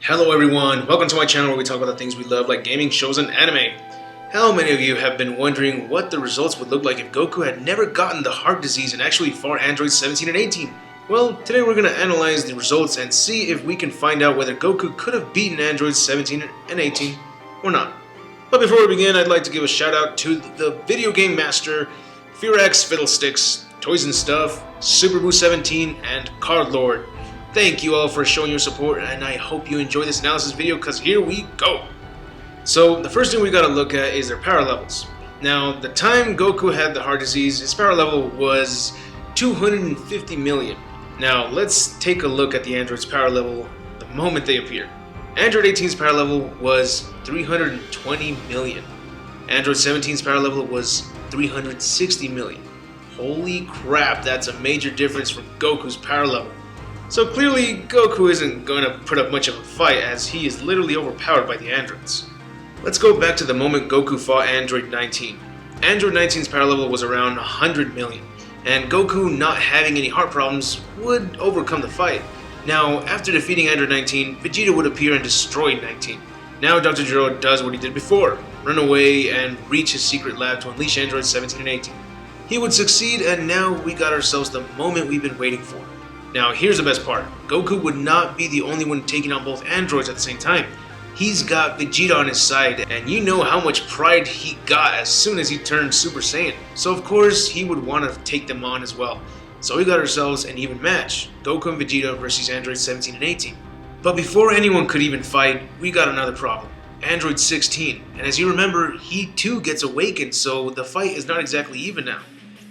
Hello everyone, welcome to my channel where we talk about the things we love like gaming, shows, and anime. How many of you have been wondering what the results would look like if Goku had never gotten the heart disease and actually fought androids 17 and 18? Well, today we're going to analyze the results and see if we can find out whether Goku could have beaten androids 17 and 18 or not. But before we begin, I'd like to give a shout out to the video game master, Fearax Fiddlesticks, Toys and Stuff, Superboo 17, and Card Lord. Thank you all for showing your support, and I hope you enjoy this analysis video because here we go. So the first thing we gotta look at is their power levels. Now, the time Goku had the heart disease, his power level was 250 million. Now, let's take a look at the android's power level the moment they appear. Android 18's power level was 320 million. Android 17's power level was 360 million. Holy crap, that's a major difference from Goku's power level. So clearly, Goku isn't going to put up much of a fight as he is literally overpowered by the androids. Let's go back to the moment Goku fought Android 19. Android 19's power level was around 100 million, and Goku not having any heart problems would overcome the fight. Now, after defeating Android 19, Vegeta would appear and destroy 19. Now Dr. Gero does what he did before, run away and reach his secret lab to unleash androids 17 and 18. He would succeed, and now we got ourselves the moment we've been waiting for. Now here's the best part, Goku would not be the only one taking on both androids at the same time. He's got Vegeta on his side, and you know how much pride he got as soon as he turned Super Saiyan. So of course he would want to take them on as well. So we got ourselves an even match, Goku and Vegeta versus androids 17 and 18. But before anyone could even fight, we got another problem. Android 16, and as you remember, he too gets awakened, so the fight is not exactly even now.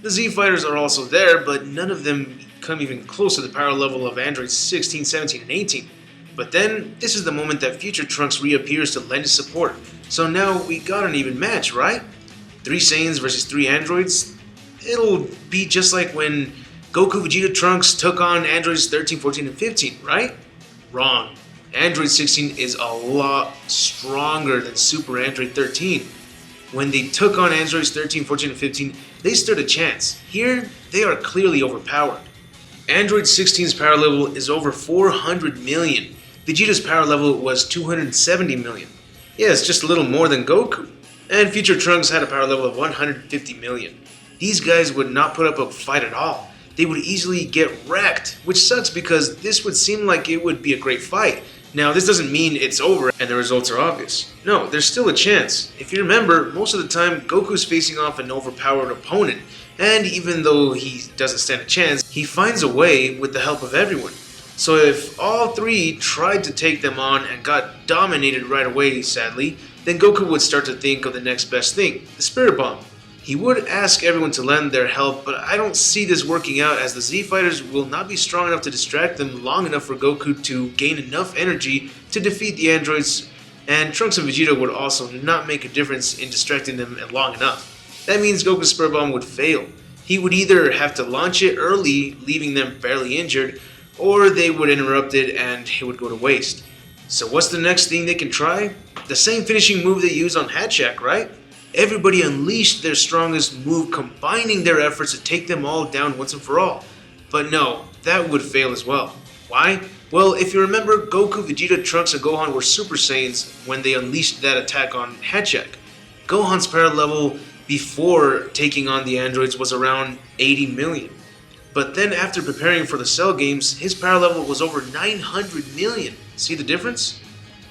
The Z fighters are also there, but none of them come even close to the power level of androids 16, 17, and 18. But then, this is the moment that Future Trunks reappears to lend his support. So now we got an even match, right? 3 Saiyans versus 3 androids? It'll be just like when Goku, Vegeta, Trunks took on androids 13, 14, and 15, right? Wrong. Android 16 is a lot stronger than Super Android 13. When they took on androids 13, 14, and 15, they stood a chance. Here, they are clearly overpowered. Android 16's power level is over 400 million. Vegeta's power level was 270 million. Yes, just a little more than Goku. And Future Trunks had a power level of 150 million. These guys would not put up a fight at all. They would easily get wrecked, which sucks because this would seem like it would be a great fight. Now, this doesn't mean it's over and the results are obvious. No, there's still a chance. If you remember, most of the time, Goku's facing off an overpowered opponent, and even though he doesn't stand a chance, he finds a way with the help of everyone. So if all 3 tried to take them on and got dominated right away, sadly, then Goku would start to think of the next best thing, the Spirit Bomb. He would ask everyone to lend their help, but I don't see this working out as the Z fighters will not be strong enough to distract them long enough for Goku to gain enough energy to defeat the androids, and Trunks and Vegeta would also not make a difference in distracting them long enough. That means Goku's Spirit Bomb would fail. He would either have to launch it early, leaving them barely injured, or they would interrupt it and it would go to waste. So what's the next thing they can try? The same finishing move they used on Hatchak, right? Everybody unleashed their strongest move, combining their efforts to take them all down once and for all. But no, that would fail as well. Why? Well, if you remember, Goku, Vegeta, Trunks, and Gohan were Super Saiyans when they unleashed that attack on Hatchak. Gohan's power level before taking on the androids was around 80 million. But then after preparing for the Cell games, his power level was over 900 million. See the difference?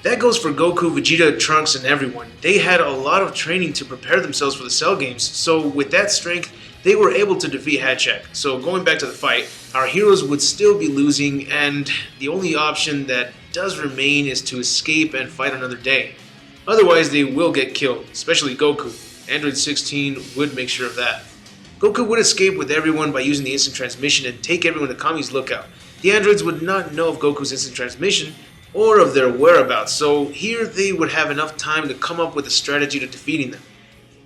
That goes for Goku, Vegeta, Trunks, and everyone. They had a lot of training to prepare themselves for the Cell games, so with that strength, they were able to defeat Hatchak. So going back to the fight, our heroes would still be losing, and the only option that does remain is to escape and fight another day. Otherwise, they will get killed, especially Goku. Android 16 would make sure of that. Goku would escape with everyone by using the instant transmission and take everyone to Kami's lookout. The androids would not know of Goku's instant transmission or of their whereabouts, so here they would have enough time to come up with a strategy to defeating them.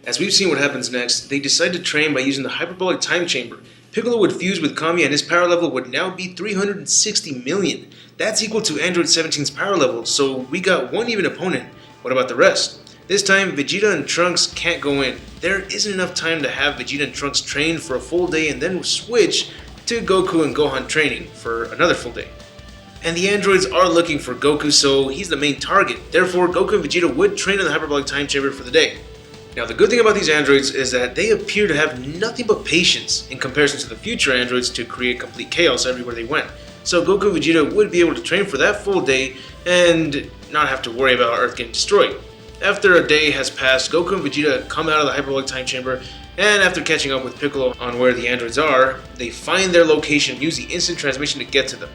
As we've seen what happens next, they decide to train by using the hyperbolic time chamber. Piccolo would fuse with Kami and his power level would now be 360 million. That's equal to Android 17's power level, so we got one even opponent. What about the rest? This time, Vegeta and Trunks can't go in. There isn't enough time to have Vegeta and Trunks train for a full day and then switch to Goku and Gohan training for another full day. And the androids are looking for Goku, so he's the main target. Therefore, Goku and Vegeta would train in the hyperbolic time chamber for the day. Now, the good thing about these androids is that they appear to have nothing but patience in comparison to the future androids to create complete chaos everywhere they went. So Goku and Vegeta would be able to train for that full day and not have to worry about Earth getting destroyed. After a day has passed, Goku and Vegeta come out of the hyperbolic time chamber, and after catching up with Piccolo on where the androids are, they find their location and use the instant transmission to get to them.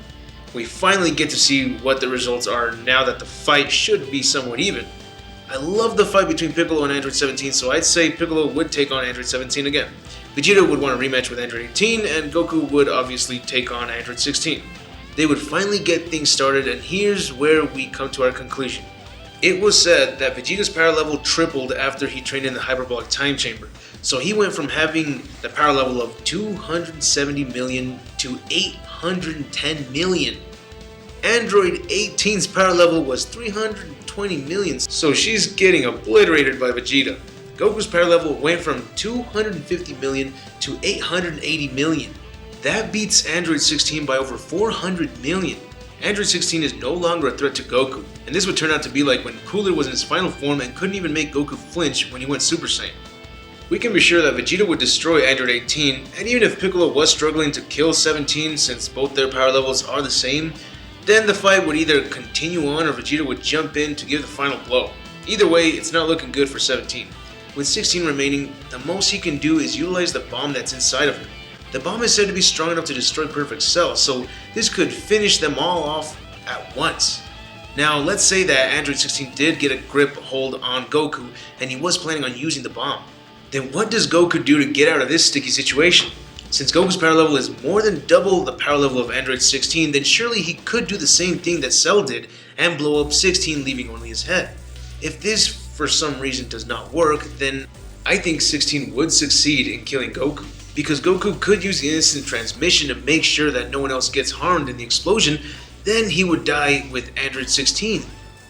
We finally get to see what the results are now that the fight should be somewhat even. I love the fight between Piccolo and Android 17, so I'd say Piccolo would take on Android 17 again. Vegeta would want a rematch with Android 18, and Goku would obviously take on Android 16. They would finally get things started, and here's where we come to our conclusion. It was said that Vegeta's power level tripled after he trained in the hyperbolic time chamber, so he went from having the power level of 270 million to 810 million. Android 18's power level was 320 million, so she's getting obliterated by Vegeta. Goku's power level went from 250 million to 880 million. That beats Android 16 by over 400 million. Android 16 is no longer a threat to Goku, and this would turn out to be like when Cooler was in his final form and couldn't even make Goku flinch when he went Super Saiyan. We can be sure that Vegeta would destroy Android 18, and even if Piccolo was struggling to kill 17 since both their power levels are the same, then the fight would either continue on or Vegeta would jump in to give the final blow. Either way, it's not looking good for 17. With 16 remaining, the most he can do is utilize the bomb that's inside of him. The bomb is said to be strong enough to destroy Perfect Cell, so this could finish them all off at once. Now, let's say that Android 16 did get a grip hold on Goku and he was planning on using the bomb. Then what does Goku do to get out of this sticky situation? Since Goku's power level is more than double the power level of Android 16, then surely he could do the same thing that Cell did and blow up 16, leaving only his head. If this for some reason does not work, then I think 16 would succeed in killing Goku, because Goku could use the instant transmission to make sure that no one else gets harmed in the explosion. Then he would die with Android 16.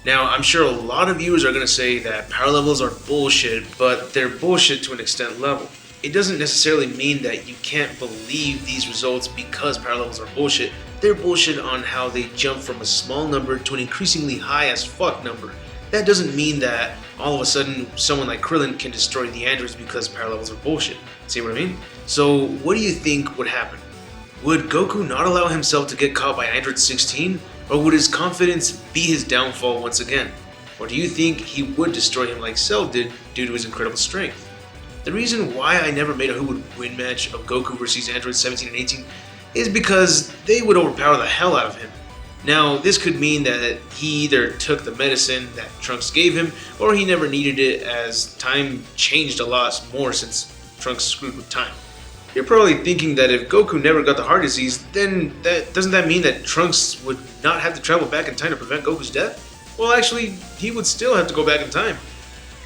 Now, I'm sure a lot of viewers are going to say that power levels are bullshit, but they're bullshit to an extent level. It doesn't necessarily mean that you can't believe these results because power levels are bullshit. They're bullshit on how they jump from a small number to an increasingly high as fuck number. That doesn't mean that all of a sudden someone like Krillin can destroy the androids because power levels are bullshit. See what I mean? So what do you think would happen? Would Goku not allow himself to get caught by Android 16? Or would his confidence be his downfall once again? Or do you think he would destroy him like Cell did due to his incredible strength? The reason why I never made a who would win match of Goku versus Android 17 and 18 is because they would overpower the hell out of him. Now, this could mean that he either took the medicine that Trunks gave him, or he never needed it as time changed a lot more since Trunks screwed with time. You're probably thinking that if Goku never got the heart disease, then doesn't that mean that Trunks would not have to travel back in time to prevent Goku's death? Well, actually, he would still have to go back in time.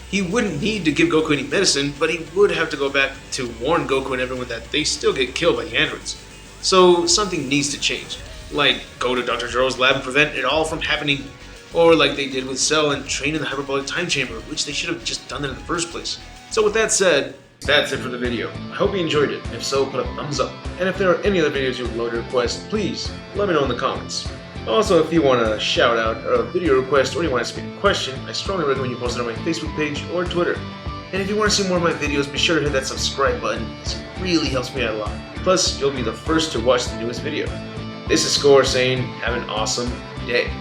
He wouldn't need to give Goku any medicine, but he would have to go back to warn Goku and everyone that they still get killed by the androids. So something needs to change. Like go to Dr. Gero's lab and prevent it all from happening, or like they did with Cell and train in the hyperbolic time chamber, which they should have just done that in the first place. So with that said, that's it for the video. I hope you enjoyed it. If so, put a thumbs up. And if there are any other videos you would like to request, please let me know in the comments. Also, if you want a shout out, a video request, or you want to ask me a question, I strongly recommend you post it on my Facebook page or Twitter. And if you want to see more of my videos, be sure to hit that subscribe button. This really helps me out a lot. Plus, you'll be the first to watch the newest video. This is Score saying, have an awesome day.